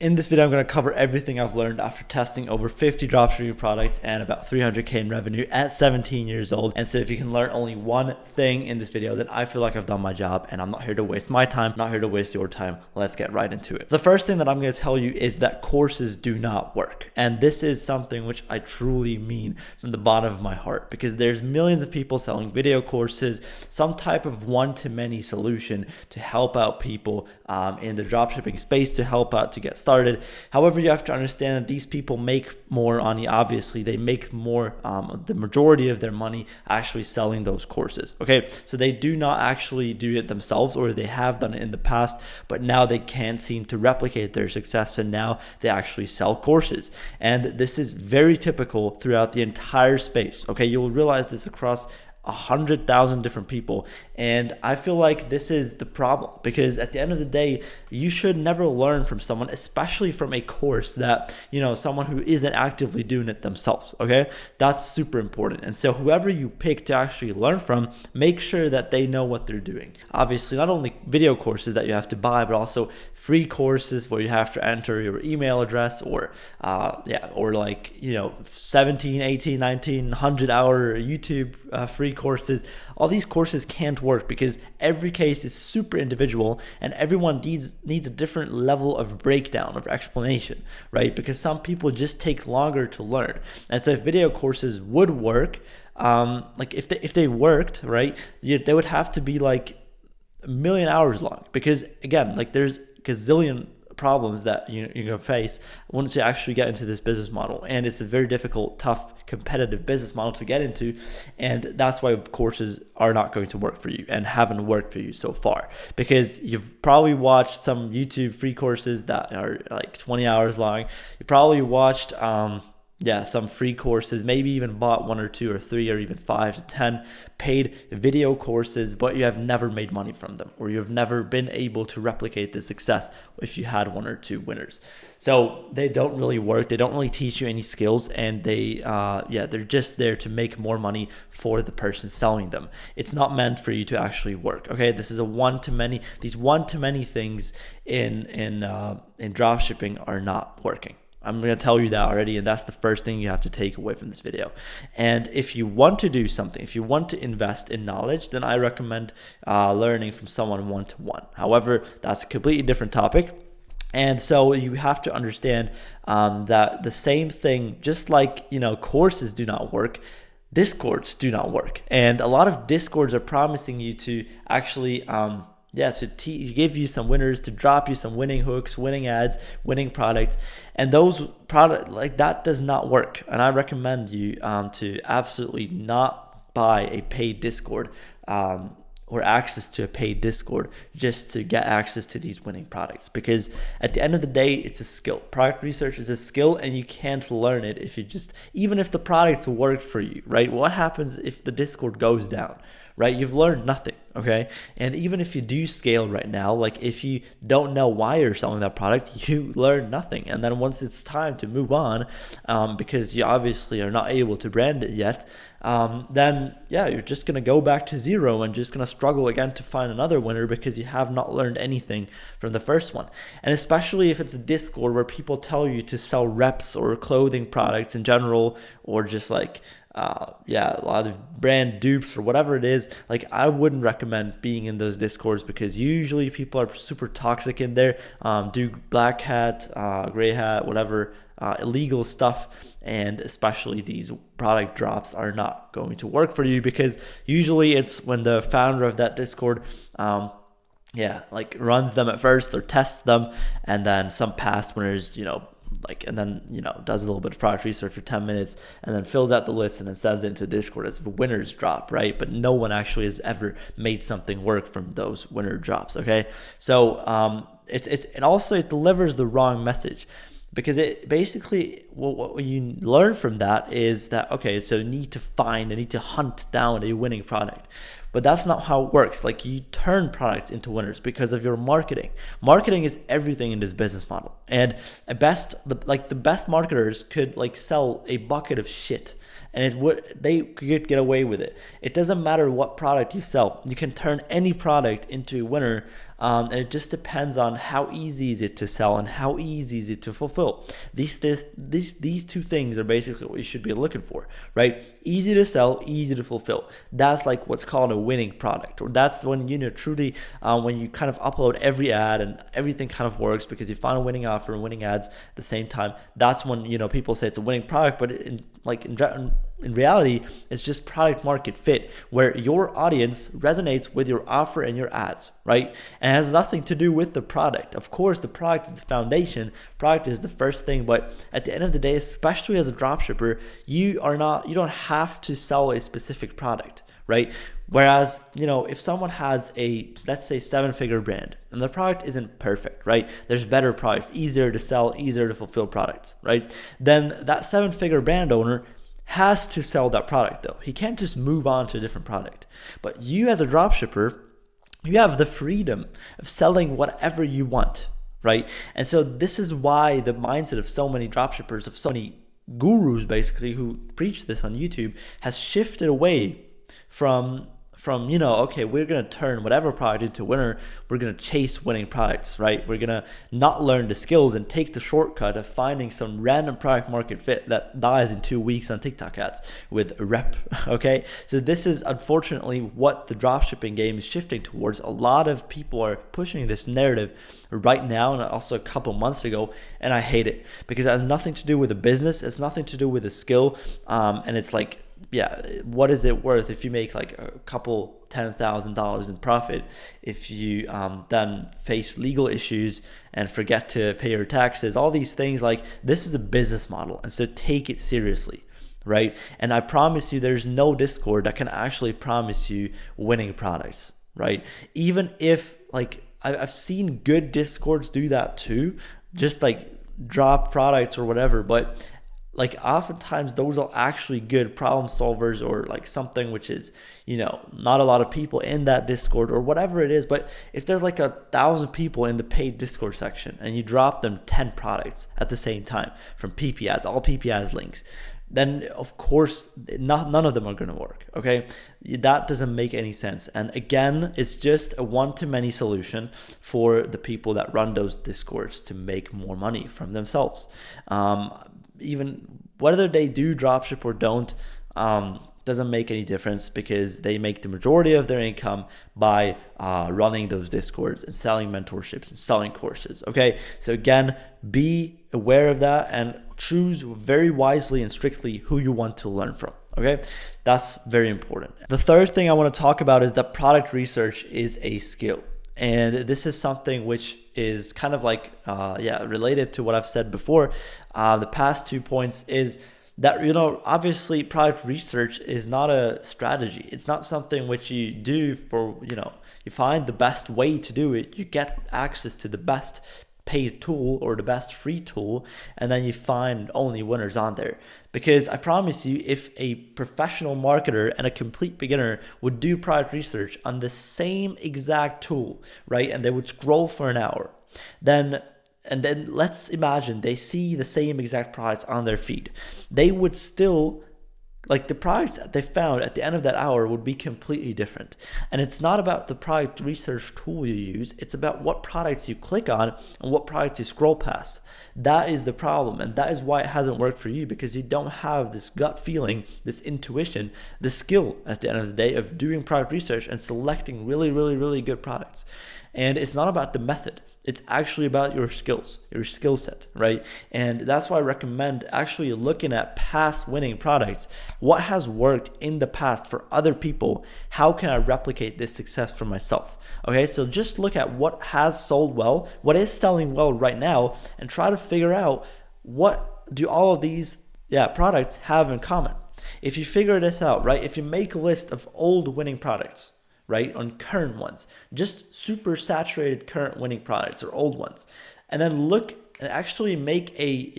In this video, I'm going to cover everything I've learned after testing over 50 dropshipping products and about 300K in revenue at 17 years old. And so if you can learn only one thing in this video, then I feel like I've done my job, and I'm not here to waste my time, not here to waste your time. Let's get right into it. The first thing that I'm going to tell you is that courses do not work. And this is something which I truly mean from the bottom of my heart, because there's millions of people selling video courses, some type of one-to-many solution to help out people in the dropshipping space, to help out to get started. However, you have to understand that these people make more money. Obviously, they make more, the majority of their money actually selling those courses. Okay, so they do not actually do it themselves, or they have done it in the past, but now they can't seem to replicate their success, and now they actually sell courses. And this is very typical throughout the entire space. Okay, you'll realize this across 100,000 different people. And I feel like this is the problem, because at the end of the day, you should never learn from someone, especially from a course that, someone who isn't actively doing it themselves. Okay, that's super important. And so whoever you pick to actually learn from, make sure that they know what they're doing. Obviously, not only video courses that you have to buy, but also free courses where you have to enter your email address, or 17, 18, 19, 100 hour YouTube free courses. All these courses can't work because every case is super individual, and everyone needs a different level of breakdown, of explanation, right? Because some people just take longer to learn. And so if video courses would work, if they worked, right, they would have to be like a million hours long, because again, there's a gazillion problems that you're going to face once you actually get into this business model. And it's a very difficult, tough, competitive business model to get into. And that's why courses are not going to work for you and haven't worked for you so far, because you've probably watched some YouTube free courses that are like 20 hours long. You probably watched some free courses, maybe even bought 1 or 2 or 3 or even 5 to 10 paid video courses, but you have never made money from them, or you've never been able to replicate the success if you had 1 or 2 winners. So they don't really work. They don't really teach you any skills, and they're just there to make more money for the person selling them. It's not meant for you to actually work. Okay, this is a one-to-many. These one-to-many things in dropshipping are not working. I'm going to tell you that already, and that's the first thing you have to take away from this video. And if you want to do something, if you want to invest in knowledge, then I recommend learning from someone one-to-one. However, that's a completely different topic. And so you have to understand that the same thing, just like, courses do not work, Discords do not work. And a lot of Discords are promising you to actually to give you some winners, to drop you some winning hooks, winning ads, winning products, and those product that does not work. And I recommend you to absolutely not buy a paid Discord or access to a paid Discord just to get access to these winning products, because at the end of the day, it's a skill. Product research is a skill, and you can't learn it even if the products worked for you, right? What happens if the Discord goes down? Right? You've learned nothing, okay? And even if you do scale right now, if you don't know why you're selling that product, you learn nothing. And then once it's time to move on, because you obviously are not able to brand it yet, then you're just going to go back to zero and just going to struggle again to find another winner, because you have not learned anything from the first one. And especially if it's a Discord where people tell you to sell reps or clothing products in general, or just a lot of brand dupes or whatever it is, I wouldn't recommend being in those Discords, because usually people are super toxic in there, do black hat, gray hat, whatever, illegal stuff. And especially these product drops are not going to work for you, because usually it's when the founder of that Discord runs them at first or tests them, and then some past winners, does a little bit of product research for 10 minutes and then fills out the list and then sends it into Discord as a winner's drop, right? But no one actually has ever made something work from those winner drops, okay? So and also it delivers the wrong message, because it basically, what you learn from that is that, okay, so you need to hunt down a winning product. But that's not how it works. You turn products into winners because of your marketing. Marketing is everything in this business model. And the best marketers could sell a bucket of shit, and they could get away with it. It doesn't matter what product you sell. You can turn any product into a winner And it just depends on how easy is it to sell and how easy is it to fulfill. These two things are basically what you should be looking for, right? Easy to sell, easy to fulfill. That's like what's called a winning product, or that's when truly when you kind of upload every ad and everything kind of works because you find a winning offer and winning ads at the same time. That's when people say it's a winning product, but in reality, it's just product market fit, where your audience resonates with your offer and your ads, right? And it has nothing to do with the product. Of course, the product is the foundation, product is the first thing, but at the end of the day, especially as a dropshipper, you don't have to sell a specific product, right? Whereas, if someone has a, let's say, 7-figure brand and the product isn't perfect, right? There's better products, easier to sell, easier to fulfill products, right? Then that 7-figure brand owner has to sell that product though. He can't just move on to a different product. But you as a dropshipper, you have the freedom of selling whatever you want, right? And so this is why the mindset of so many dropshippers, of so many gurus basically who preach this on YouTube, has shifted away from okay, we're going to turn whatever product into winner. We're going to chase winning products, right? We're going to not learn the skills and take the shortcut of finding some random product market fit that dies in 2 weeks on TikTok ads with a rep, okay? So this is unfortunately what the dropshipping game is shifting towards. A lot of people are pushing this narrative right now and also a couple months ago, and I hate it because it has nothing to do with the business. It's nothing to do with the skill, and it's like, yeah, what is it worth if you make like a couple $10,000 in profit if you then face legal issues and forget to pay your taxes? All these things, like, this is a business model, and so take it seriously, right? And I promise you, there's no Discord that can actually promise you winning products, right? Even if, like, I've seen good Discords do that too, just like drop products or whatever, but like oftentimes those are actually good problem solvers, or like something which is, not a lot of people in that Discord or whatever it is. But if there's like 1,000 people in the paid Discord section and you drop them 10 products at the same time from PP ads, all PP ads links, then of course none of them are going to work, okay? That doesn't make any sense. And again, it's just a one-to-many solution for the people that run those Discords to make more money from themselves. Even whether they do dropship or don't, doesn't make any difference, because they make the majority of their income by running those Discords and selling mentorships and selling courses. Okay, so again, be aware of that and choose very wisely and strictly who you want to learn from. Okay, that's very important. The third thing I want to talk about is that product research is a skill. And this is something which is kind of like, related to what I've said before. The past 2 points is that, obviously product research is not a strategy. It's not something which you do for, you find the best way to do it. You get access to the best paid tool or the best free tool, and then you find only winners on there. Because I promise you, if a professional marketer and a complete beginner would do product research on the same exact tool, right, and they would scroll for an hour, then let's imagine they see the same exact products on their feed, they would still, like, the products that they found at the end of that hour would be completely different. And it's not about the product research tool you use, it's about what products you click on and what products you scroll past. That is the problem, and that is why it hasn't worked for you, because you don't have this gut feeling, this intuition, the skill at the end of the day of doing product research and selecting really, really, really good products. And it's not about the method. It's actually about your skills, your skill set, right? And that's why I recommend actually looking at past winning products. What has worked in the past for other people? How can I replicate this success for myself? Okay, so just look at what has sold well, what is selling well right now, and try to figure out what do all of these products have in common. If you figure this out, right, if you make a list of old winning products, right, on current ones, just super saturated current winning products or old ones, and then look and actually make a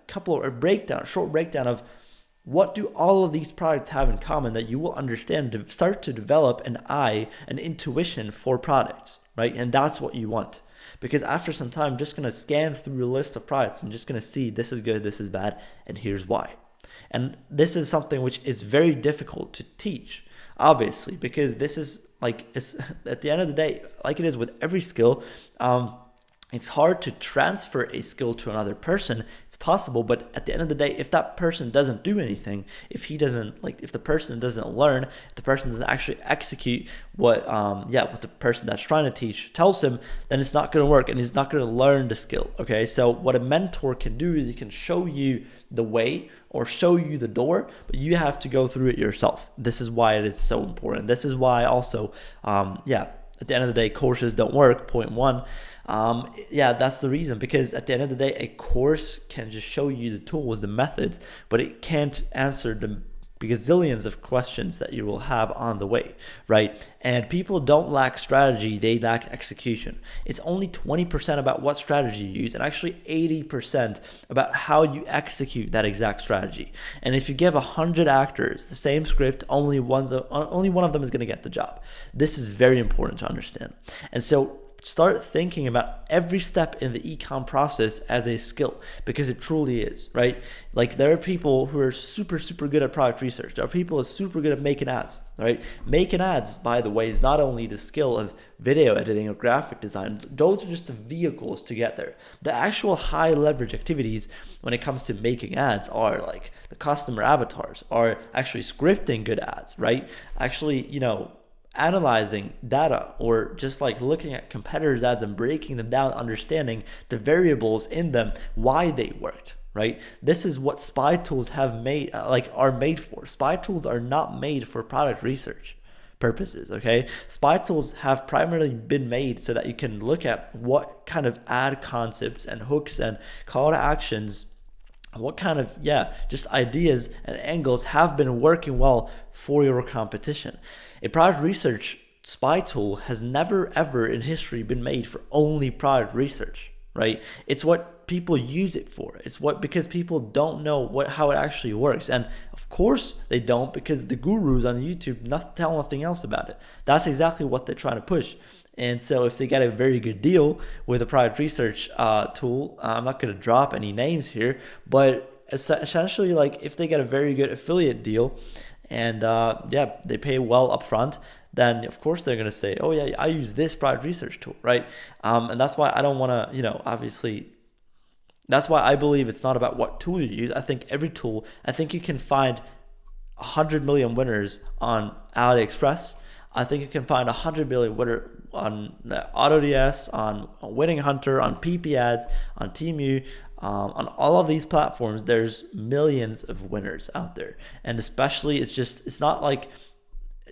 short breakdown of what do all of these products have in common, that you will understand to start to develop an intuition for products, right? And that's what you want, because after some time, just going to scan through a list of products and just going to see this is good, this is bad, and here's why. And this is something which is very difficult to teach. obviously, because this is like, it's, at the end of the day, like it is with every skill, it's hard to transfer a skill to another person. It's possible, but at the end of the day, if that person doesn't do anything, if the person doesn't learn, if the person doesn't actually execute what the person that's trying to teach tells him, then it's not going to work, and he's not going to learn the skill. Okay, so what a mentor can do is he can show you the way or show you the door, but you have to go through it yourself. This is why it is so important. This is why also, at the end of the day, courses don't work. Point one. That's the reason, because at the end of the day, a course can just show you the tools, the methods, but it can't answer the gazillions of questions that you will have on the way, right? And people don't lack strategy, they lack execution. It's only 20% about what strategy you use, and actually 80% about how you execute that exact strategy. And if you give 100 actors the same script, only one of them is going to get the job. This is very important to understand. And so start thinking about every step in the ecom process as a skill, because it truly is, right? Like, there are people who are super good at product research. There are people who are super good at making ads, right? Making ads, by the way, is not only the skill of video editing or graphic design. Those are just the vehicles to get there. The actual high leverage activities when it comes to making ads are like the customer avatars, are actually scripting good ads, right? Actually, analyzing data, or just like looking at competitors' ads and breaking them down, understanding the variables in them, why they worked, right? This is what spy tools are made for. Spy tools are not made for product research purposes, okay? Spy tools have primarily been made so that you can look at what kind of ad concepts and hooks and call to actions, what kind of just ideas and angles have been working well for your competition. A product research spy tool has never ever in history been made for only product research, right? It's what people use it for. Because people don't know how it actually works. And of course they don't, because the gurus on YouTube tell nothing else about it. That's exactly what they're trying to push. And so if they get a very good deal with a product research tool, I'm not going to drop any names here, but essentially, like, if they get a very good affiliate deal and they pay well upfront, then of course they're going to say, oh yeah, I use this product research tool, right? And that's why I don't want to, obviously, that's why I believe it's not about what tool you use. I think you can find 100 million winners on AliExpress. I think you can find 100 million winner on AutoDS, on Winning Hunter, on PP Ads, on Temu, on all of these platforms. There's millions of winners out there, and especially it's not like,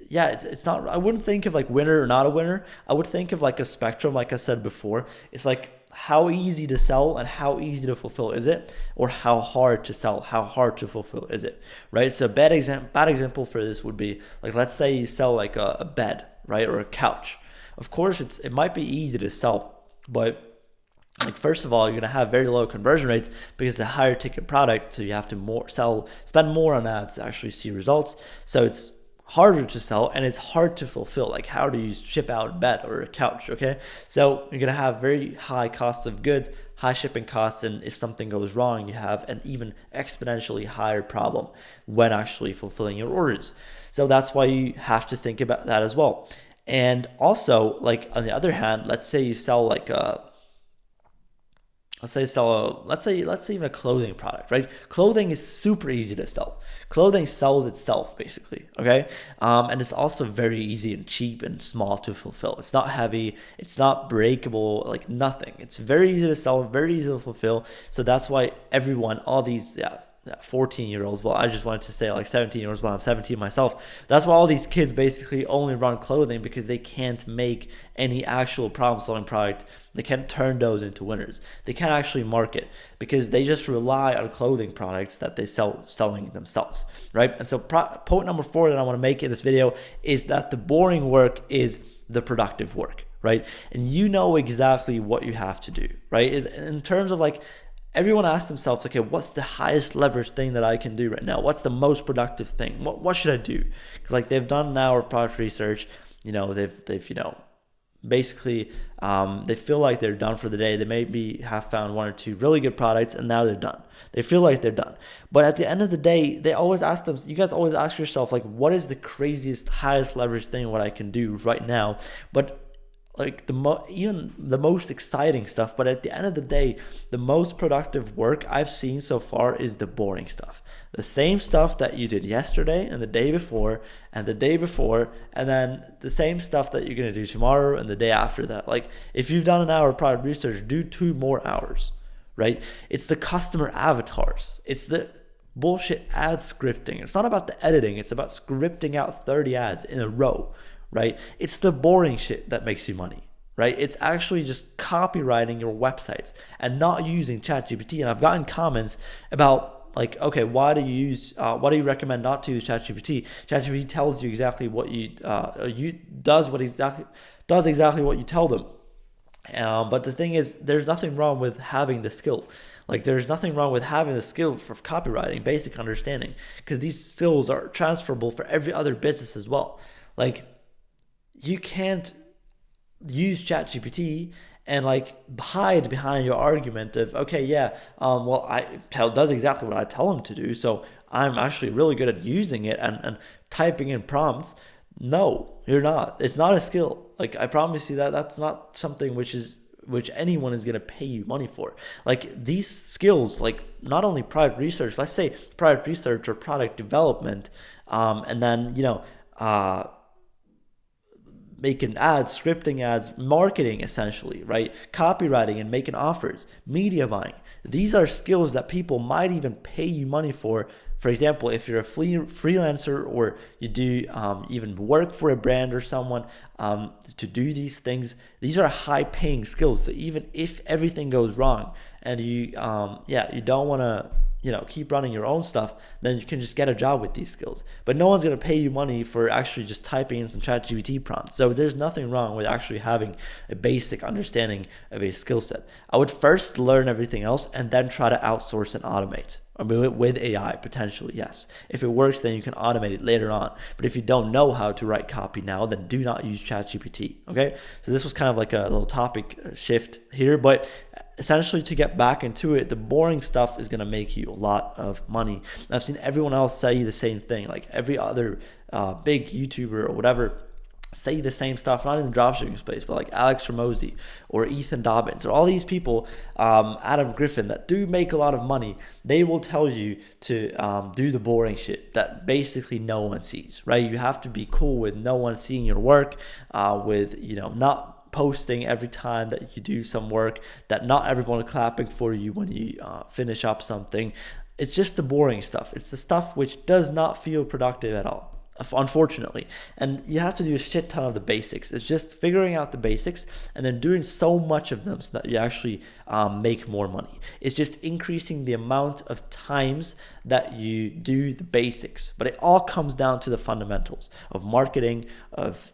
it's not. I wouldn't think of like winner or not a winner. I would think of like a spectrum, like I said before. It's like, how easy to sell and how easy to fulfill is it, or how hard to sell, how hard to fulfill is it, right? So bad example for this would be like, let's say you sell like a bed, right, or a couch. Of course, it might be easy to sell, but like, first of all, you're gonna have very low conversion rates because it's a higher ticket product, so you have to spend more on ads to actually see results. So it's harder to sell and it's hard to fulfill. Like, how do you ship out a bed or a couch? Okay, so you're gonna have very high costs of goods, high shipping costs, and if something goes wrong, you have an even exponentially higher problem when actually fulfilling your orders. So that's why you have to think about that as well. And also, like, on the other hand, let's say you sell like let's say even a clothing product, right? Clothing is super easy to sell. Clothing sells itself, basically, okay? And it's also very easy and cheap and small to fulfill. It's not heavy, it's not breakable, like nothing. It's very easy to sell, very easy to fulfill. So that's why all these 14-year-olds, well, I just wanted to say like 17-year-olds, but I'm 17 myself. That's why all these kids basically only run clothing, because they can't make any actual problem-solving product. They can't turn those into winners. They can't actually market, because they just rely on clothing products that they selling themselves, right? And so point number 4 that I want to make in this video is that the boring work is the productive work, right? And you know exactly what you have to do, right? In terms of like, everyone asks themselves, okay, what's the highest leverage thing that I can do right now? What's the most productive thing? What should I do? Because like, they've done an hour of product research, they've basically they feel like they're done for the day. They maybe have found one or two really good products and now they're done. They feel like they're done. But at the end of the day, they always ask them, you guys always ask yourself, like, what is the craziest, highest leverage thing what I can do right now? But like even the most exciting stuff, but at the end of the day, the most productive work I've seen so far is the boring stuff. The same stuff that you did yesterday and the day before and the day before, and then the same stuff that you're going to do tomorrow and the day after that. Like if you've done an hour of product research, do 2 more hours, right? It's the customer avatars. It's the bullshit ad scripting. It's not about the editing. It's about scripting out 30 ads in a row, right? It's the boring shit that makes you money, right? It's actually just copywriting your websites and not using ChatGPT. And I've gotten comments about like, okay, why do you recommend not to use ChatGPT? ChatGPT tells you exactly what does exactly what you tell them. But the thing is, there's nothing wrong with having the skill. Like there's nothing wrong with having the skill for copywriting, basic understanding, because these skills are transferable for every other business as well. Like you can't use ChatGPT and like hide behind your argument of, okay, yeah, does exactly what I tell him to do, so I'm actually really good at using it and typing in prompts. No, you're not. It's not a skill. Like I promise you that that's not something which anyone is going to pay you money for. Like these skills, like not only product research, let's say product research or product development, and then making ads, scripting ads, marketing essentially, right? Copywriting and making offers, media buying. These are skills that people might even pay you money for. For example, if you're a freelancer or you do even work for a brand or someone to do these things, these are high paying skills. So even if everything goes wrong and you don't want to keep running your own stuff, then you can just get a job with these skills. But no one's going to pay you money for actually just typing in some ChatGPT prompts. So there's nothing wrong with actually having a basic understanding of a skill set. I would first learn everything else and then try to outsource and automate. I mean, with AI, potentially, yes. If it works, then you can automate it later on. But if you don't know how to write copy now, then do not use ChatGPT, okay? So this was kind of like a little topic shift here, but essentially to get back into it, the boring stuff is going to make you a lot of money. And I've seen everyone else say the same thing, like every other big YouTuber or whatever say the same stuff, not in the dropshipping space, but like Alex Ramosi or Ethan Dobbins or all these people, Adam Griffin, that do make a lot of money. They will tell you to do the boring shit that basically no one sees, right? You have to be cool with no one seeing your work, with not posting every time that you do some work, that not everyone clapping for you when you finish up something. It's just the boring stuff. It's the stuff which does not feel productive at all, unfortunately. And you have to do a shit ton of the basics. It's just figuring out the basics and then doing so much of them so that you actually make more money. It's just increasing the amount of times that you do the basics. But it all comes down to the fundamentals of marketing, of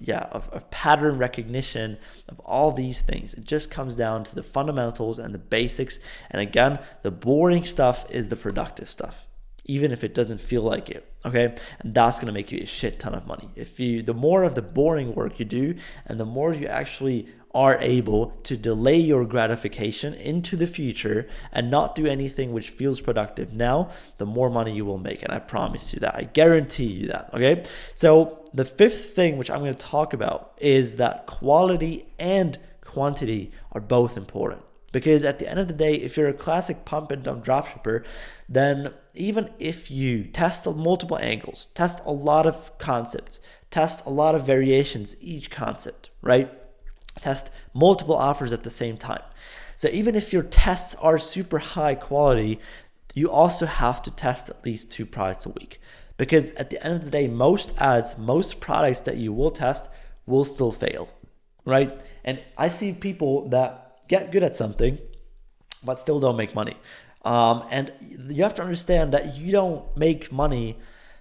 pattern recognition, of all these things. It just comes down to the fundamentals and the basics. And again, the boring stuff is the productive stuff, even if it doesn't feel like it, okay? And that's gonna make you a shit ton of money. The more of the boring work you do, and the more you actually are able to delay your gratification into the future and not do anything which feels productive now, the more money you will make. And I promise you that, I guarantee you that, okay? So the fifth thing which I'm gonna talk about is that quality and quantity are both important. Because at the end of the day, if you're a classic pump and dump dropshipper, then even if you test multiple angles, test a lot of concepts, test a lot of variations each concept, right? Test multiple offers at the same time. So even if your tests are super high quality, you also have to test at least 2 products a week. Because at the end of the day, most ads, most products that you will test will still fail, right? And I see people that get good at something, but still don't make money. And you have to understand that you don't make money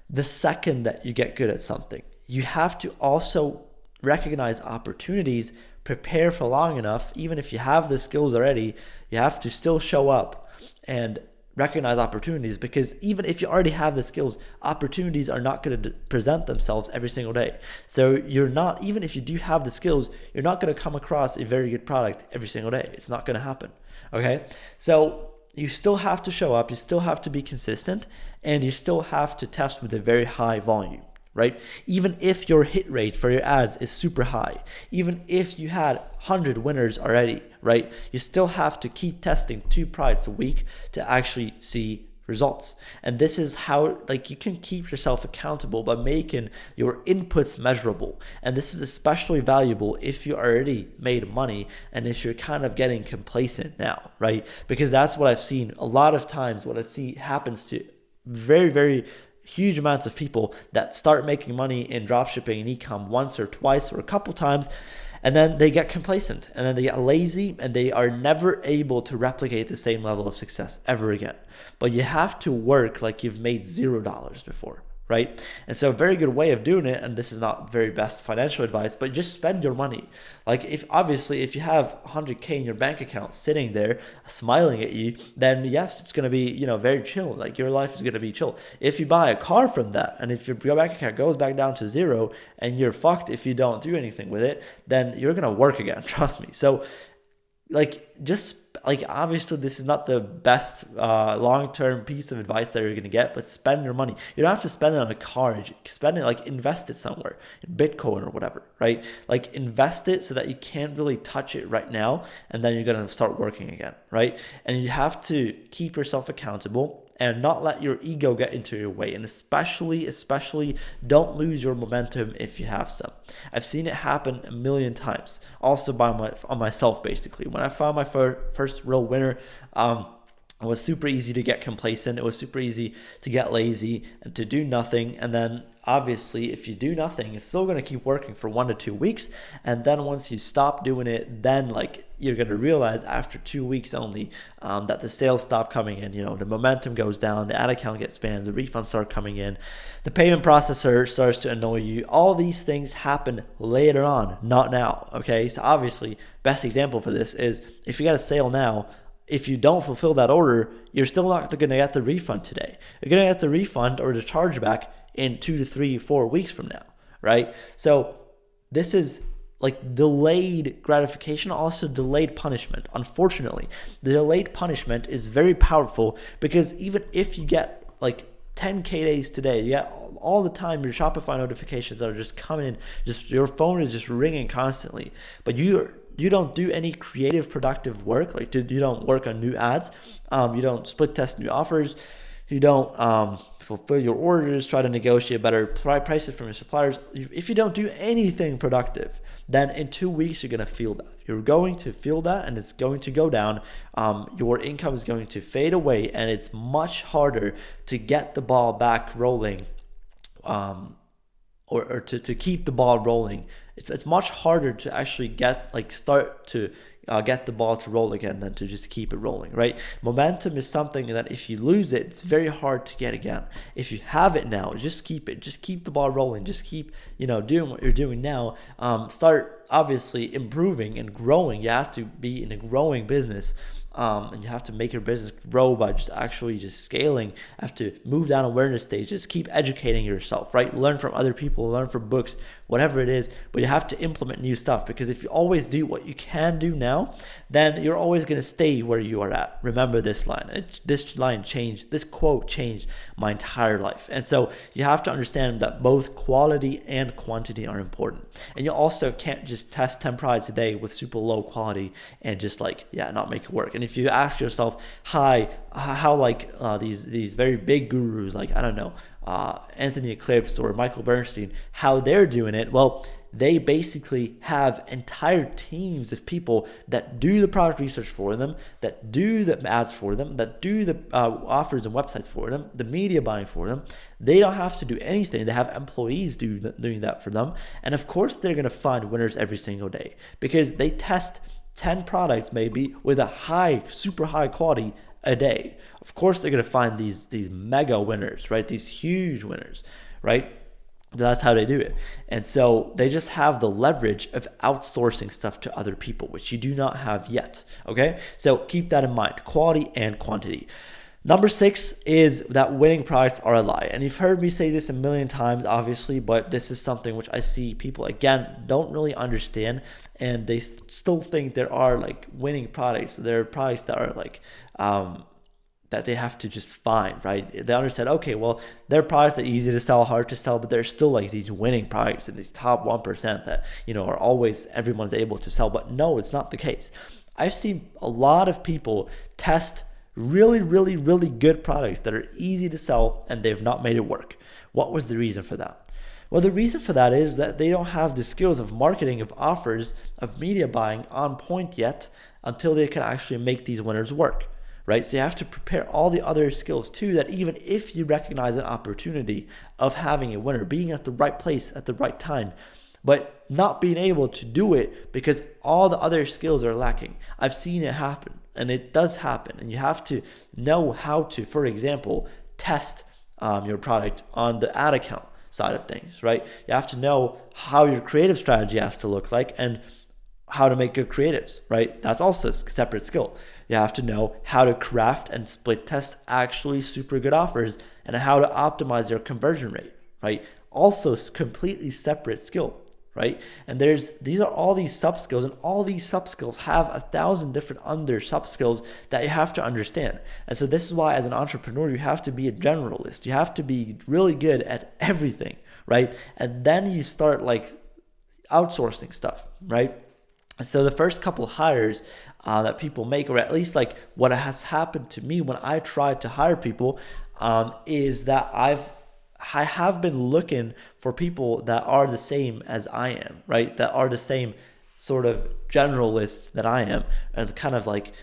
the second that you get good at something. You have to also recognize opportunities, prepare for long enough. Even if you have the skills already, you have to still show up and recognize opportunities, because even if you already have the skills, opportunities are not going to present themselves every single day. So you're not, even if you do have the skills, you're not going to come across a very good product every single day. It's not going to happen. Okay. So you still have to show up, you still have to be consistent, and you still have to test with a very high volume, right? Even if your hit rate for your ads is super high, even if you had 100 winners already, right? You still have to keep testing 2 products a week to actually see results. And this is how, like, you can keep yourself accountable by making your inputs measurable. And this is especially valuable if you already made money and if you're kind of getting complacent now, right? Because that's what I've seen a lot of times. What I see happens to very, very huge amounts of people that start making money in dropshipping and e-com once or twice or a couple times, and then they get complacent and then they get lazy and they are never able to replicate the same level of success ever again. But you have to work like you've made $0 before, right? And so a very good way of doing it, and this is not very best financial advice, but just spend your money. Like, if you have 100K in your bank account sitting there smiling at you, then yes, it's going to be, very chill. Like, your life is going to be chill. If you buy a car from that, and if your bank account goes back down to 0 and you're fucked if you don't do anything with it, then you're going to work again. Trust me. So obviously this is not the best long-term piece of advice that you're going to get, but spend your money. You don't have to spend it on a car. Spend it, invest it somewhere in Bitcoin or whatever, right? Like, invest it so that you can't really touch it right now, and then you're going to start working again, right? And you have to keep yourself accountable and not let your ego get into your way. And especially don't lose your momentum if you have some. I've seen it happen a million times, also on myself, basically. When I found my first real winner, it was super easy to get complacent. It was super easy to get lazy and to do nothing. And then obviously, if you do nothing, it's still going to keep working for 1 to 2 weeks. And then once you stop doing it, then you're going to realize after 2 weeks only that the sales stop coming in. The momentum goes down, the ad account gets banned, the refunds start coming in, the payment processor starts to annoy you. All these things happen later on, not now. Okay, so obviously, best example for this is if you got a sale now, if you don't fulfill that order, you're still not going to get the refund today. You're going to get the refund or the chargeback in 2 to 3, 4 weeks from now, right? So this is delayed gratification, also delayed punishment. Unfortunately, the delayed punishment is very powerful, because even if you get 10K days today, you get all the time your Shopify notifications that are just coming in, just your phone is just ringing constantly, but you don't do any creative, productive work. You don't work on new ads. You don't split test new offers. You don't fulfill your orders, try to negotiate better prices from your suppliers. If you don't do anything productive, then in 2 weeks, you're going to feel that. You're going to feel that, and it's going to go down. Your income is going to fade away, and it's much harder to get the ball back rolling, or to keep the ball rolling. It's much harder to actually start to get the ball to roll again than to just keep it rolling, right? Momentum is something that if you lose it, it's very hard to get again. If you have it now, just keep it. Just keep the ball rolling. Just keep, doing what you're doing now. Start obviously improving and growing. You have to be in a growing business. And you have to make your business grow by just scaling. You have to move down awareness stages, keep educating yourself, right? Learn from other people, learn from books, whatever it is, but you have to implement new stuff, because if you always do what you can do now, then you're always going to stay where you are at. Remember this line. This quote changed my entire life. And so you have to understand that both quality and quantity are important. And you also can't just test 10 products a day with super low quality and just not make it work. And if you ask yourself, how these very big gurus, Anthony Eclipse or Michael Bernstein, how they're doing it, well, they basically have entire teams of people that do the product research for them, that do the ads for them, that do the offers and websites for them, the media buying for them. They don't have to do anything. They have employees doing that for them. And of course, they're going to find winners every single day, because they test 10 products maybe with a super high quality a day. Of course, they're going to find these mega winners, right? These huge winners, right? That's how they do it. And so they just have the leverage of outsourcing stuff to other people, which you do not have yet. Okay. So keep that in mind, quality and quantity. Number 6 is that winning products are a lie. And you've heard me say this a million times, obviously, but this is something which I see people, again, don't really understand. And they still think there are like winning products. There are products that are like, that they have to just find, right? They understand, okay, well, there are products that are easy to sell, hard to sell, but there's still like these winning products in these top 1% that, are always everyone's able to sell. But no, it's not the case. I've seen a lot of people test really, really, really good products that are easy to sell and they've not made it work. What was the reason for that? Well, the reason for that is that they don't have the skills of marketing, of offers, of media buying on point yet until they can actually make these winners work, right? So you have to prepare all the other skills too, that even if you recognize an opportunity of having a winner, being at the right place at the right time, but not being able to do it because all the other skills are lacking. I've seen it happen. And it does happen, and you have to know how to, for example, test your product on the ad account side of things, right? You have to know how your creative strategy has to look like and how to make good creatives, right? That's also a separate skill. You have to know how to craft and split test actually super good offers and how to optimize your conversion rate, right? Also completely separate skill. Right? And these are all these sub skills, and all these sub skills have 1,000 different under sub skills that you have to understand. And so this is why, as an entrepreneur, you have to be a generalist. You have to be really good at everything, right? And then you start like outsourcing stuff, right? And so the first couple of hires that people make, or at least like what has happened to me when I tried to hire people, is that I have been looking for people that are the same as I am, right? That are the same sort of generalists that I am, and kind of like,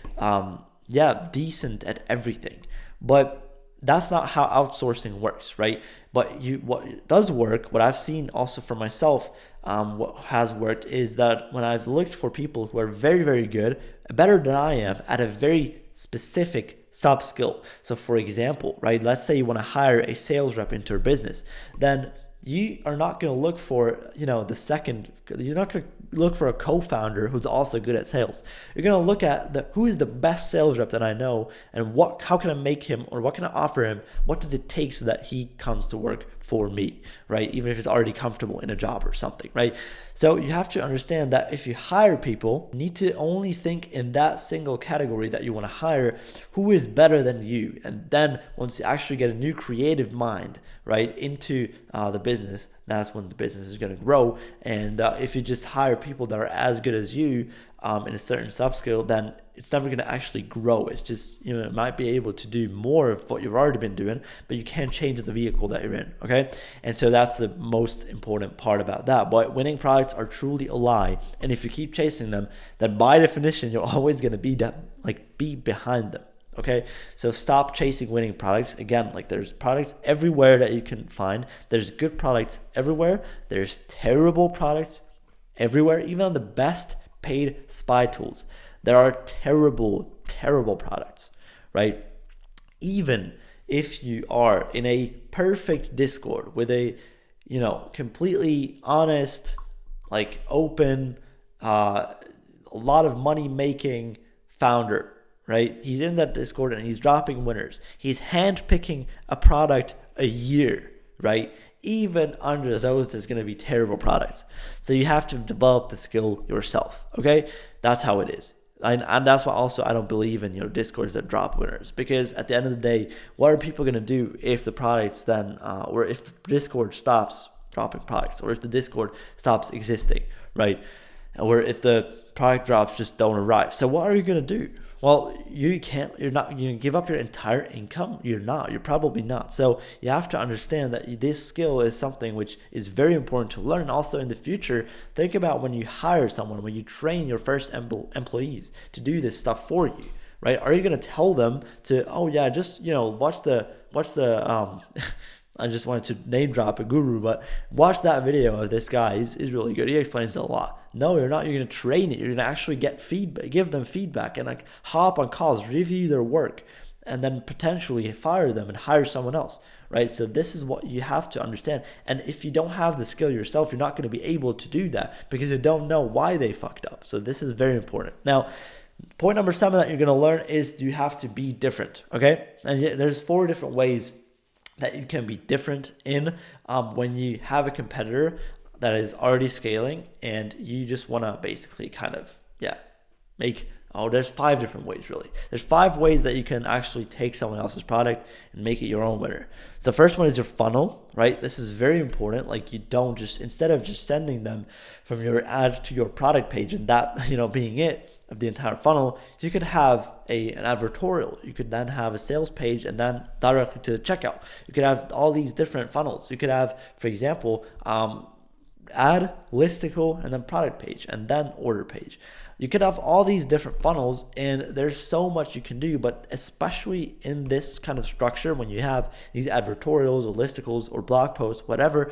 decent at everything. But that's not how outsourcing works, right? But what does work, what I've seen also for myself, what has worked is that when I've looked for people who are very, very good, better than I am at a very specific sub skill. So for example, right, let's say you want to hire a sales rep into your business, then you are not going to look for, you're not going to look for a co-founder who's also good at sales. You're going to look at who is the best sales rep that I know, and how can I make him, or what can I offer him? What does it take so that he comes to work for me, right? Even if he's already comfortable in a job or something, right? So you have to understand that if you hire people, you need to only think in that single category that you want to hire, who is better than you. And then once you actually get a new creative mind, right, into the business, that's when the business is going to grow. And if you just hire people that are as good as you in a certain sub skill, then it's never going to actually grow. It's just, it might be able to do more of what you've already been doing, but you can't change the vehicle that you're in, okay? And so that's the most important part about that. But winning products are truly a lie. And if you keep chasing them, then by definition, you're always going to be behind them. Okay, so stop chasing winning products. Again, like there's products everywhere that you can find. There's good products everywhere. There's terrible products everywhere. Even on the best paid spy tools, there are terrible, terrible products, right? Even if you are in a perfect Discord with a, completely honest, like open, a lot of money making founder, right? He's in that Discord and he's dropping winners. He's handpicking a product a year, right? Even under those, there's going to be terrible products. So you have to develop the skill yourself, okay? That's how it is. And that's why also I don't believe in, Discords that drop winners, because at the end of the day, what are people going to do if the products then, or if the Discord stops dropping products, or if the Discord stops existing, right? Or if the product drops just don't arrive. So what are you going to do? Well, you're not going to give up your entire income. You're probably not. So you have to understand that this skill is something which is very important to learn. Also in the future, think about when you hire someone, when you train your first employees to do this stuff for you, right? Are you going to tell them to, just, watch the, I just wanted to name drop a guru, but watch that video of this guy. He's really good. He explains it a lot. No, you're not. You're going to train it. You're going to actually get feedback, give them feedback, and like hop on calls, review their work, and then potentially fire them and hire someone else, right? So this is what you have to understand. And if you don't have the skill yourself, you're not going to be able to do that because you don't know why they fucked up. So this is very important. Now, Point number 7 that you're going to learn is you have to be different. Okay. And there's 4 different ways that you can be different in when you have a competitor that is already scaling and you just want to basically kind of, there's 5 different ways really. There's 5 ways that you can actually take someone else's product and make it your own winner. So the first one is your funnel, right? This is very important. Like you don't just, instead of just sending them from your ad to your product page and that, being it, of the entire funnel, you could have an advertorial. You could then have a sales page and then directly to the checkout. You could have all these different funnels. You could have, for example, ad, listicle, and then product page, and then order page. You could have all these different funnels, and there's so much you can do, but especially in this kind of structure, when you have these advertorials or listicles or blog posts, whatever,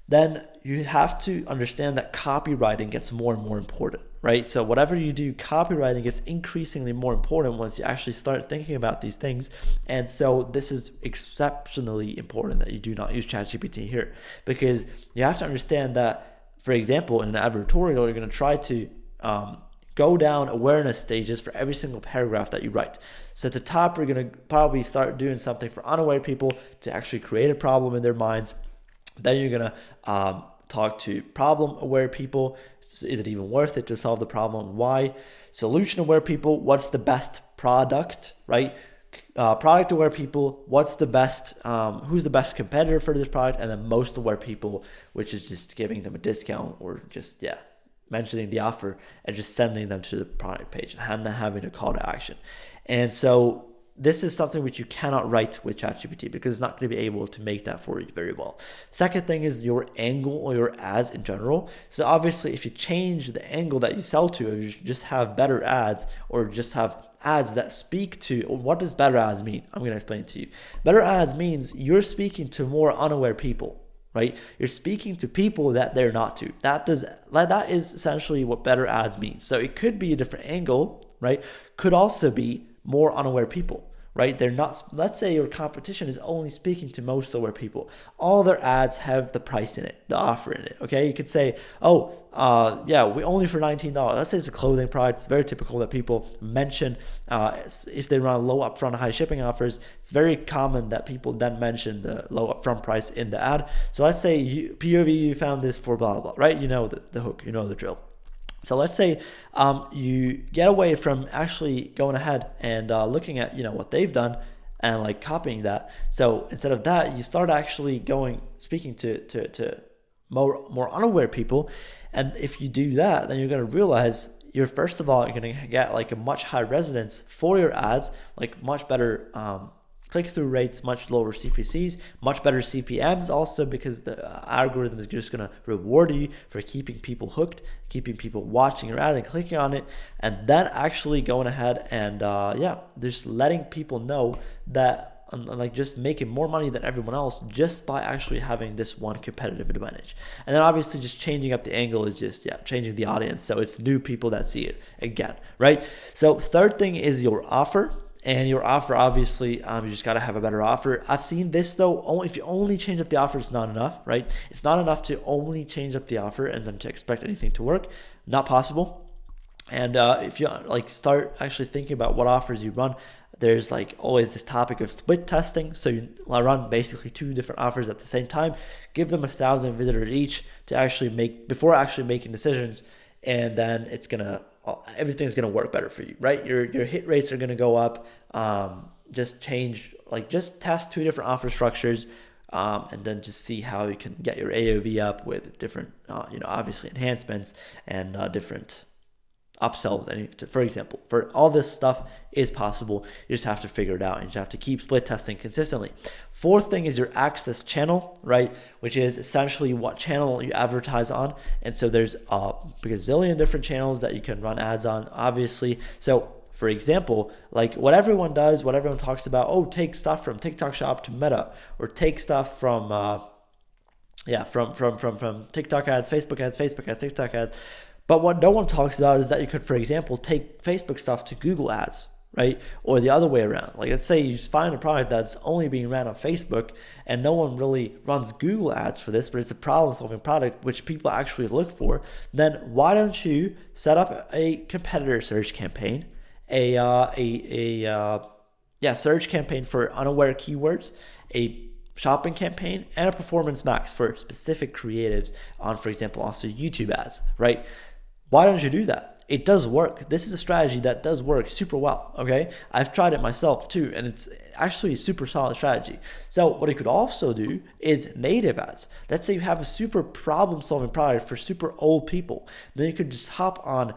then you have to understand that copywriting gets more and more important, right? So whatever you do, copywriting gets increasingly more important once you actually start thinking about these things. And so this is exceptionally important that you do not use ChatGPT here, because you have to understand that, for example, in an advertorial, you're going to try to go down awareness stages for every single paragraph that you write. So at the top, you're going to probably start doing something for unaware people to actually create a problem in their minds. Then you're going to talk to problem aware people. Is it even worth it to solve the problem? Why? Solution aware people. What's the best product, right? Product aware people. What's the best, who's the best competitor for this product? And then most aware people, which is just giving them a discount or just, mentioning the offer and just sending them to the product page and having a call to action. And so this is something which you cannot write with ChatGPT because it's not going to be able to make that for you very well. Second thing is your angle or your ads in general. So obviously, if you change the angle that you sell to, if you just have better ads or just have ads that speak to, what does better ads mean? I'm going to explain it to you. Better ads means you're speaking to more unaware people, right? You're speaking to people that they're not to. That is essentially what better ads means. So it could be a different angle, right? Could also be more unaware people, right? They're not, let's say your competition is only speaking to most aware people. All their ads have the price in it, the offer in it, okay? You could say, we only for $19. Let's say it's a clothing product. It's very typical that people mention, if they run low upfront, high shipping offers, it's very common that people then mention the low upfront price in the ad. So let's say POV, you found this for blah, blah, blah, right? You know the hook, you know the drill. So let's say you get away from actually going ahead and looking at what they've done and like copying that. So instead of that, you start actually speaking to more unaware people. And if you do that, then you're going to realize you're first of all going to get like a much higher resonance for your ads, like much better click-through rates, much lower CPCs, much better CPMs also, because the algorithm is just going to reward you for keeping people hooked, keeping people watching your ad and clicking on it, and then actually going ahead and just letting people know that like just making more money than everyone else just by actually having this one competitive advantage. And then obviously just changing up the angle is just changing the audience, so it's new people that see it again, right? So third thing is your offer. And your offer, obviously, you just got to have a better offer. I've seen this though, if you only change up the offer, it's not enough, right? It's not enough to only change up the offer and then to expect anything to work. Not possible. And if you like start actually thinking about what offers you run, there's like always this topic of split testing. So you run basically 2 different offers at the same time, give them 1,000 visitors each to actually before actually making decisions. And then everything's gonna work better for you, right? Your hit rates are gonna go up. Just test 2 different offer structures, and then just see how you can get your AOV up with different, obviously enhancements and different upsells. And for example, for all this stuff is possible. You just have to figure it out, and you just have to keep split testing consistently. Fourth thing is your access channel, right? Which is essentially what channel you advertise on. And so there's a gazillion different channels that you can run ads on, obviously. So for example, like what everyone does, what everyone talks about, take stuff from TikTok Shop to Meta, or take stuff from TikTok ads, Facebook ads, TikTok ads. But what no one talks about is that you could, for example, take Facebook stuff to Google ads, right? Or the other way around. Like let's say you find a product that's only being ran on Facebook and no one really runs Google ads for this, but it's a problem-solving product which people actually look for. Then why don't you set up a competitor search campaign a search campaign for unaware keywords, a shopping campaign, and a performance max for specific creatives on, for example, also YouTube ads, right? Why don't you do that? It does work. This is a strategy that does work super well, okay? I've tried it myself too, and it's actually a super solid strategy. So what you could also do is native ads. Let's say you have a super problem-solving product for super old people. Then you could just hop on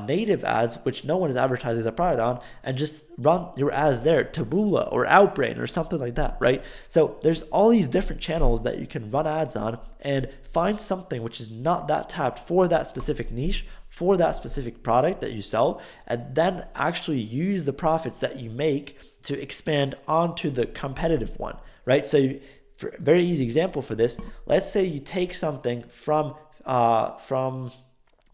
native ads, which no one is advertising the product on, and just run your ads there, Taboola or Outbrain or something like that, right? So there's all these different channels that you can run ads on, and find something which is not that tapped for that specific niche, for that specific product that you sell, and then actually use the profits that you make to expand onto the competitive one, right? So for a very easy example for this, let's say you take something from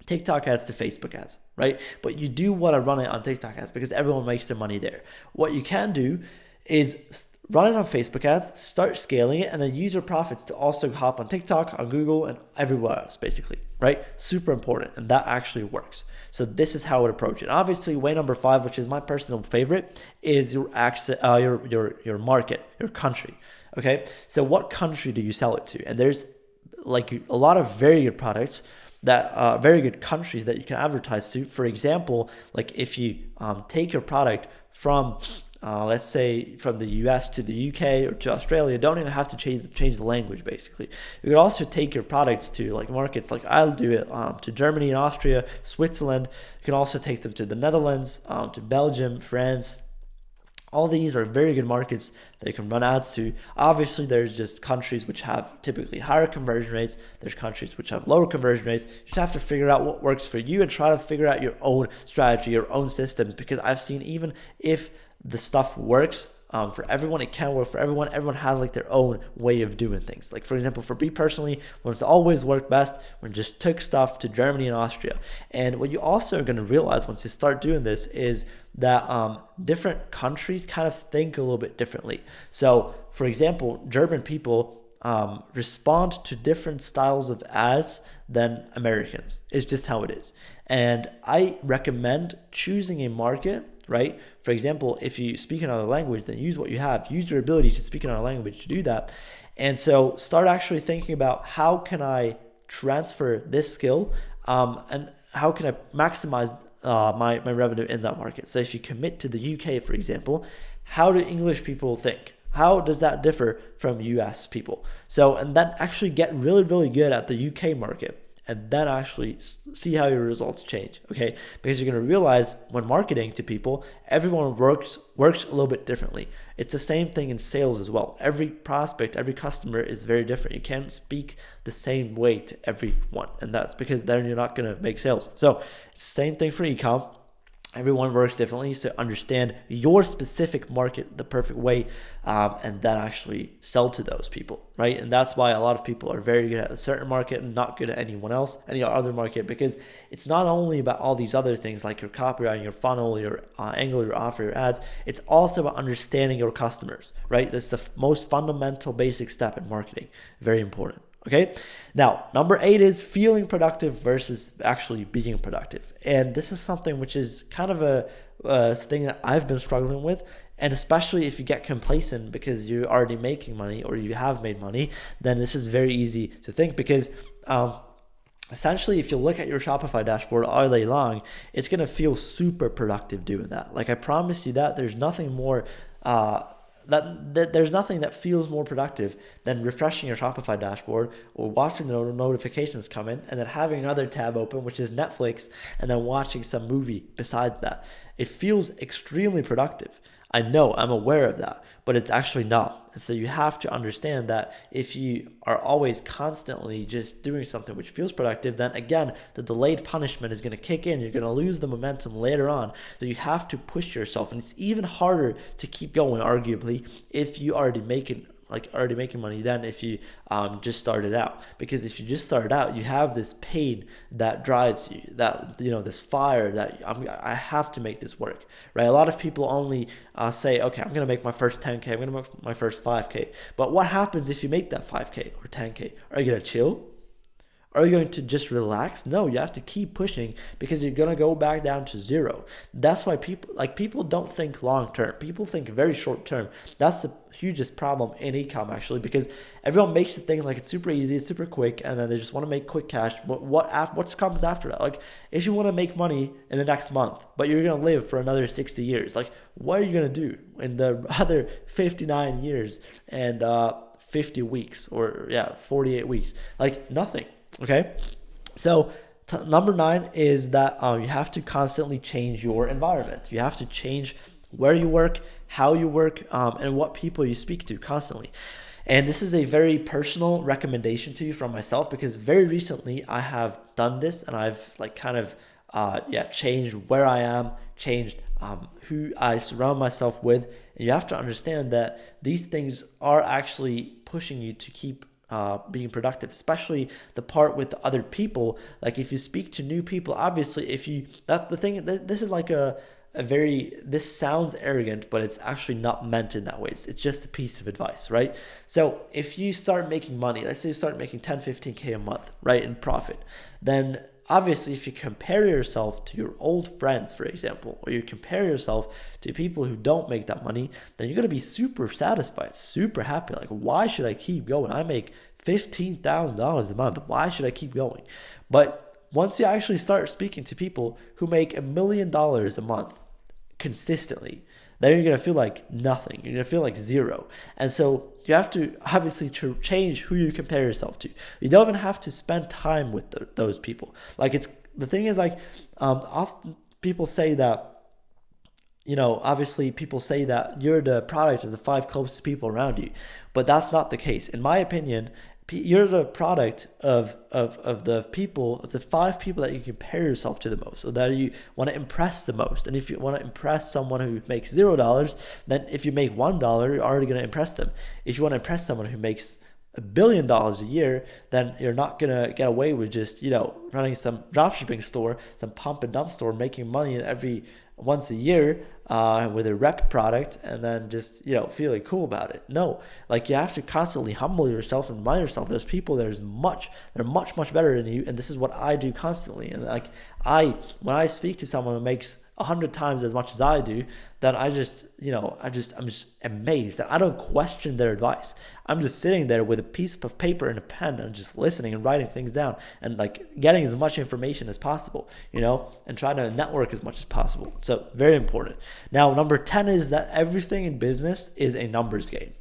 TikTok ads to Facebook ads, right? But you do want to run it on TikTok ads because everyone makes their money there. What you can do is run it on Facebook ads, start scaling it, and then use your profits to also hop on TikTok, on Google, and everywhere else, basically, right? Super important, and that actually works. So this is how I would approach it. Obviously, way number 5, which is my personal favorite, is your access, your market, your country. Okay, so what country do you sell it to? And there's like a lot of very good products that very good countries that you can advertise to. For example, like if you take your product from let's say from the US to the UK or to Australia, don't even have to change the language, basically. You could also take your products to like markets, like I'll do it to Germany and Austria, Switzerland. You can also take them to the Netherlands, to Belgium, France. All these are very good markets that you can run ads to. Obviously, there's just countries which have typically higher conversion rates. There's countries which have lower conversion rates. You just have to figure out what works for you and try to figure out your own strategy, your own systems, because I've seen even if the stuff works for everyone, it can work for everyone. Everyone has like their own way of doing things. Like for example, for me personally, when it's always worked best, when I just took stuff to Germany and Austria. And what you also are going to realize once you start doing this is that different countries kind of think a little bit differently. So for example, German people respond to different styles of ads than Americans. It's just how it is. And I recommend choosing a market, right? For example, if you speak another language, then use what you have. Use your ability to speak another language to do that. And so start actually thinking about how can I transfer this skill and how can I maximize my revenue in that market. So if you commit to the UK, for example, how do English people think? How does that differ from US people? So, and then actually get really, really good at the UK market, and then actually see how your results change, okay? Because you're gonna realize when marketing to people, everyone works a little bit differently. It's the same thing in sales as well. Every prospect, every customer is very different. You can't speak the same way to everyone, and that's because then you're not gonna make sales. So it's the same thing for e-com. Everyone works differently, so understand your specific market the perfect way, and then actually sell to those people, right? And that's why a lot of people are very good at a certain market and not good at anyone else, any other market, because it's not only about all these other things like your copywriting, your funnel, your angle, your offer, your ads. It's also about understanding your customers, right? That's the most fundamental basic step in marketing. Very important. Okay, now number 8 is feeling productive versus actually being productive. And this is something which is kind of a thing that I've been struggling with. And especially if you get complacent because you're already making money or you have made money, then this is very easy to think because essentially, if you look at your Shopify dashboard all day long, it's going to feel super productive doing that. Like I promise you that there's nothing more there's nothing that feels more productive than refreshing your Shopify dashboard or watching the notifications come in and then having another tab open, which is Netflix, and then watching some movie besides that. It feels extremely productive. I know, I'm aware of that, but it's actually not. And so you have to understand that if you are always constantly just doing something which feels productive, then again, the delayed punishment is going to kick in. You're going to lose the momentum later on. So you have to push yourself. And it's even harder to keep going, arguably, if you already making money than if you just started out. Because if you just started out, you have this pain that drives you, that this fire that I have to make this work, right? A lot of people only say, okay, I'm gonna make my first 10K, I'm gonna make my first 5K. But what happens if you make that 5K or 10K? Are you gonna chill? Are you going to just relax? No, you have to keep pushing because you're going to go back down to zero. That's why people don't think long term. People think very short term. That's the hugest problem in e-com actually, because everyone makes the thing like it's super easy, it's super quick, and then they just want to make quick cash. But what comes after that? Like, if you want to make money in the next month, but you're going to live for another 60 years, like, what are you going to do in the other 59 years and 50 weeks, or 48 weeks? Like, nothing. Okay, so number 9 is that you have to constantly change your environment. You have to change where you work, how you work, and what people you speak to constantly. And this is a very personal recommendation to you from myself, because very recently I have done this, and I've changed where I am, changed who I surround myself with. And you have to understand that these things are actually pushing you to keep being productive, especially the part with the other people. Like, if you speak to new people, obviously, that's the thing. This is like this sounds arrogant, but it's actually not meant in that way. It's just a piece of advice, right? So if you start making money, let's say you start making 10, 15K a month, right, in profit, then obviously, if you compare yourself to your old friends, for example, or you compare yourself to people who don't make that money, then you're going to be super satisfied, super happy. Like, why should I keep going? I make $15,000 a month. Why should I keep going? But once you actually start speaking to people who make $1 million a month consistently, then you're going to feel like nothing. You're going to feel like zero. And so you have to obviously change who you compare yourself to. You don't even have to spend time with those people. Like, the thing is, like, often people say that, obviously people say that you're the product of the 5 closest people around you, but that's not the case. In my opinion, you're the product of the people, of the 5 people that you compare yourself to the most, or that you want to impress the most. And if you want to impress someone who makes $0, then if you make $1, you're already going to impress them. If you want to impress someone who makes $1 billion a year, then you're not going to get away with just, running some dropshipping store, some pump and dump store, making money in once a year with a rep product, and then just feeling cool about it. No, like, you have to constantly humble yourself and remind yourself there's people they're much better than you, and this is what I do constantly. And like, when I speak to someone who makes 100 times as much as I do, then I'm just amazed that I don't question their advice. I'm just sitting there with a piece of paper and a pen and just listening and writing things down, and like getting as much information as possible, and trying to network as much as possible. So very important. Now, number 10 is that everything in business is a numbers game.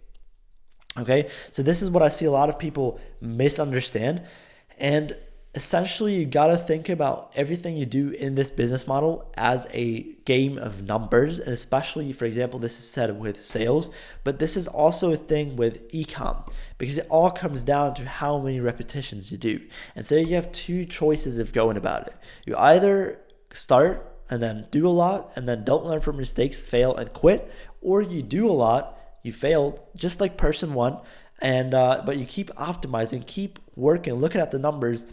Okay, so this is what I see a lot of people misunderstand. And essentially, you got to think about everything you do in this business model as a game of numbers. And especially, for example, this is said with sales, but this is also a thing with e-com, because it all comes down to how many repetitions you do. And so you have 2 choices of going about it. You either start and then do a lot and then don't learn from mistakes, fail and quit, or you do a lot, you failed, just like person 1, and but you keep optimizing, keep working, looking at the numbers,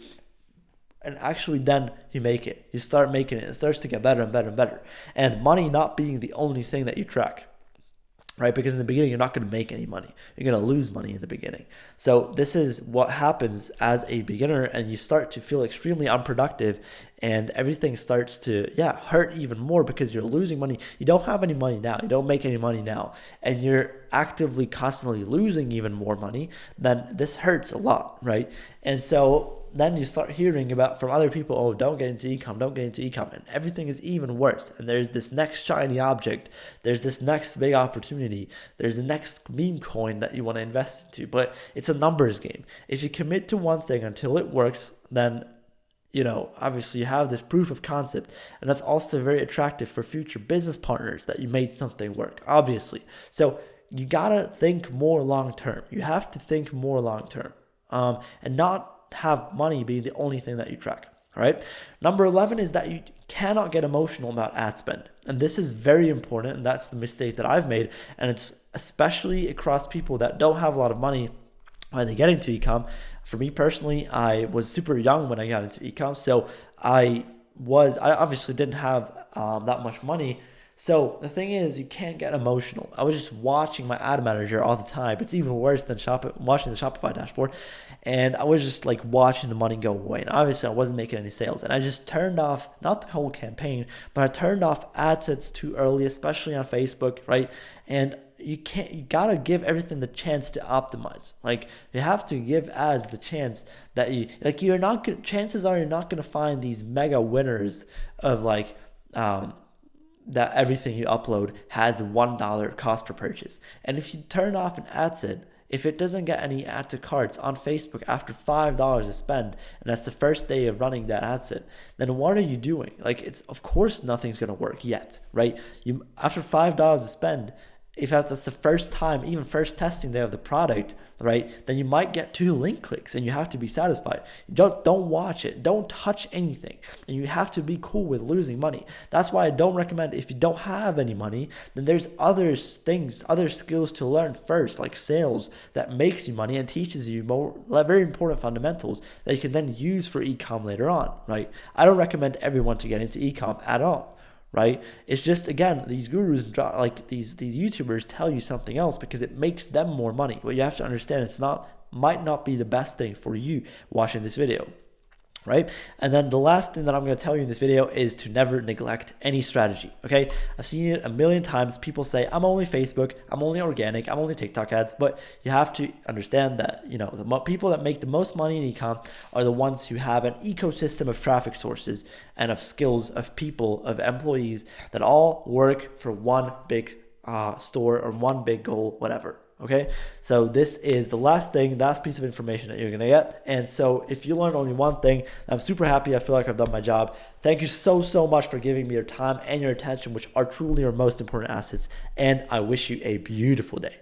and actually then you make it. You start making it. It starts to get better and better and better. And money not being the only thing that you track, right? Because in the beginning, you're not going to make any money. You're going to lose money in the beginning. So this is what happens as a beginner, and you start to feel extremely unproductive, and everything starts to hurt even more because you're losing money. You don't have any money now. You don't make any money now, and you're actively constantly losing even more money. Then this hurts a lot, right? And so then you start hearing about from other people, oh, don't get into e-com, and everything is even worse. And there's this next shiny object, there's this next big opportunity, there's the next meme coin that you want to invest into, but it's a numbers game. If you commit to one thing until it works, then obviously you have this proof of concept, and that's also very attractive for future business partners that you made something work, obviously. So you gotta think more long term. You have to think more long term, and not have money being the only thing that you track. All right. Number 11 is that you cannot get emotional about ad spend. And this is very important. And that's the mistake that I've made. And it's especially across people that don't have a lot of money when they get into e-com. For me personally, I was super young when I got into e-com. So I obviously didn't have that much money. So the thing is, you can't get emotional. I was just watching my ad manager all the time. It's even worse than watching the Shopify dashboard. And I was just like watching the money go away. And obviously I wasn't making any sales. And I just turned off, not the whole campaign, but I turned off ad sets too early, especially on Facebook, right? And you gotta give everything the chance to optimize. Like, you have to give ads the chance that you're not gonna, chances are you're not gonna find these mega winners of like that everything you upload has $1 cost per purchase. And if you turn off an ad set, if it doesn't get any add to carts on Facebook after $5 to spend, and that's the first day of running that ad set, then what are you doing? Like, it's, of course nothing's gonna work yet, right? You, after $5 to spend, if that's the first time, even first testing day of the product, right, then you might get 2 link clicks and you have to be satisfied. Don't watch it. Don't touch anything. And you have to be cool with losing money. That's why I don't recommend, if you don't have any money, then there's other things, other skills to learn first, like sales, that makes you money and teaches you more very important fundamentals that you can then use for e-com later on, right? I don't recommend everyone to get into e-com at all. Right? It's just, again, these gurus, like these YouTubers, tell you something else because it makes them more money. But you have to understand, might not be the best thing for you watching this video. Right? And then the last thing that I'm going to tell you in this video is to never neglect any strategy. Okay? I've seen it a million times. People say, I'm only Facebook, I'm only organic, I'm only TikTok ads. But you have to understand that, the people that make the most money in ecom are the ones who have an ecosystem of traffic sources and of skills, of people, of employees that all work for one big store or one big goal, whatever. Okay, so this is the last piece of information that you're gonna get. And so if you learned only one thing, I'm super happy. I feel like I've done my job. Thank you so much for giving me your time and your attention, which are truly your most important assets. And I wish you a beautiful day.